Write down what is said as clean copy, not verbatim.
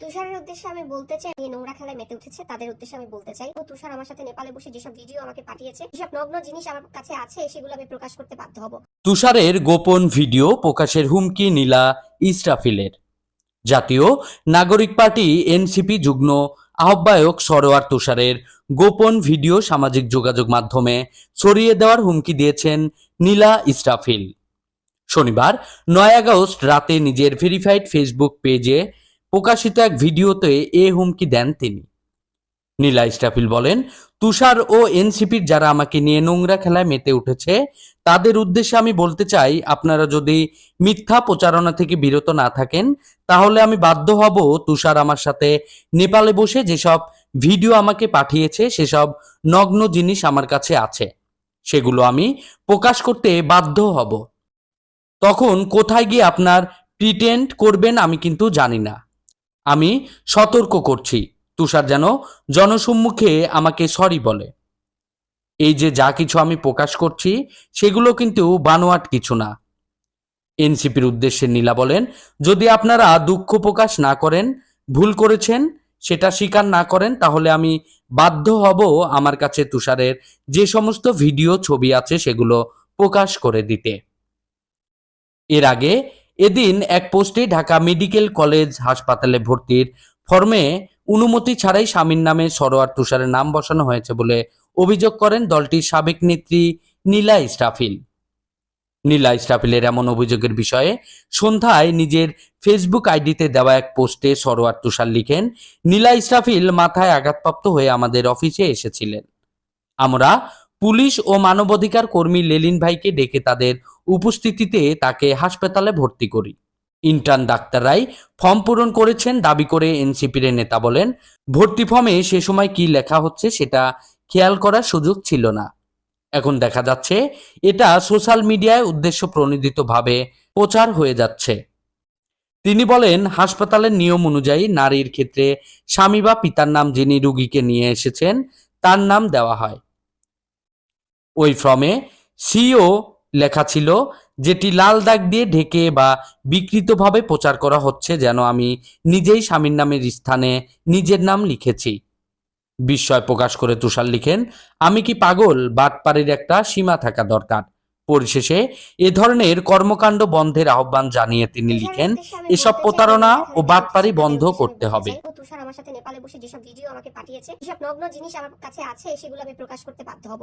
তুষারের উদ্দেশ্যে আমি বলতে চাই, নোংরা খেলায় মেতে উঠেছে তাদের উদ্দেশ্যে আমি বলতে চাই, তুষার আমার সাথে নেপালে বসে যেসব ভিডিও আমাকে পাঠিয়েছে, যেসব নগ্ন জিনিস আমার কাছে আছে সেগুলো আমি প্রকাশ করতে বাধ্য হব। তুষারের গোপন ভিডিও প্রকাশের হুমকি নীলা ইসরাফিলের। জাতীয় নাগরিক পার্টি এনসিপি যুগ্ম আহ্বায়ক সরোয়ার তুষারের গোপন ভিডিও সামাজিক যোগাযোগ মাধ্যমে ছড়িয়ে দেওয়ার হুমকি দিয়েছেন নীলা ইসরাফিল। শনিবার 9 আগস্ট রাতে নিজের ভেরিফাইড ফেসবুক পেজে প্রকাশিত এক ভিডিওতে এ হুমকি দেন তিনি। নীলা ইসরাফিল বলেন, তুষার ও এনসিপির যারা আমাকে নিয়ে নোংরা খেলায় মেতে উঠেছে তাদের উদ্দেশ্যে আমি বলতে চাই, আপনারা যদি মিথ্যা প্রচারণা থেকে বিরত না থাকেন তাহলে আমি বাধ্য হব তুষার আমার সাথে নেপালে বসে যেসব ভিডিও আমাকে পাঠিয়েছে সেসব নগ্ন জিনিস আমার কাছে আছে, সেগুলো আমি প্রকাশ করতে বাধ্য হব। তখন কোথায় গিয়ে আপনার প্রিটেন্ড করবেন আমি কিন্তু জানি না। আমি সতর্ক করছি, তুষার যেন জনসম্মুখে আমাকে সরি বলে। এই যে যা কিছু আমি প্রকাশ করছি সেগুলো কিন্তু বানোয়াট কিছু না। এনসিপির উদ্দেশ্যে নীলা বলেন, যদি আপনারা দুঃখ প্রকাশ না করেন, ভুল করেছেন সেটা স্বীকার না করেন, তাহলে আমি বাধ্য হব আমার কাছে তুষারের যে সমস্ত ভিডিও ছবি আছে সেগুলো প্রকাশ করে দিতে। এর আগে এদিন এক পোস্টে ঢাকা মেডিকেল কলেজ হাসপাতালে ভর্তির ফর্মে অনুমতি ছাড়াই স্বামীর নামে সরোয়ার তুষারের নাম বসানো হয়েছে বলে অভিযোগ করেন দলটির সাবেক নেত্রী নীলা ইসরাফিল। নীলা ইসরাফিলের এমন অভিযোগের বিষয়ে সন্ধ্যায় নিজের ফেসবুক আইডিতে দেওয়া এক পোস্টে সরোয়ার তুষার লিখেন, নীলা ইসরাফিল মাথায় আঘাতপ্রাপ্ত হয়ে আমাদের অফিসে এসেছিলেন। আমরা পুলিশ ও মানবাধিকার কর্মী লেলিন ভাইকে ডেকে তাদের উপস্থিতিতে তাকে হাসপাতালে ভর্তি করি। ইন্টার্ন ডাক্তাররাই ফর্ম পূরণ করেছেন দাবি করে এনসিপির নেতা বলেন, ভর্তি ফর্মে সে সময় কি লেখা হচ্ছে সেটা খেয়াল করার সুযোগ ছিল না। এখন দেখা যাচ্ছে এটা সোশ্যাল মিডিয়ায় উদ্দেশ্য প্রণোদিতভাবে প্রচার হয়ে যাচ্ছে। তিনি বলেন, হাসপাতালের নিয়ম অনুযায়ী নারীর ক্ষেত্রে স্বামী বা পিতার নাম যিনি রোগীকে নিয়ে এসেছেন তার নাম দেওয়া হয়। ওই ফর্মে সিও লেখা ছিল, যেটি লাল দাগ দিয়ে ঢেকে বা বিকৃতভাবে প্রচার করা হচ্ছে যেন আমি নিজেই স্বামীর নামের স্থানে নিজের নাম লিখেছি। বিস্ময় প্রকাশ করে তুষার লিখেন, আমি কি পাগল? বাটপাড়ির একটা সীমা থাকা দরকার। পরিশেষে এ ধরনের কর্মকাণ্ড বন্ধের আহ্বান জানিয়ে তিনি লিখেন, এসব প্রতারণা ও বাটপাড়ি বন্ধ করতে হবে। তুষার আমার সাথে নেপালে বসে যেসব ভিডিও আমাকে পাঠিয়েছে, যেসব নগ্ন জিনিস আমার কাছে আছে সেগুলো আমি প্রকাশ করতে বাধ্য হব।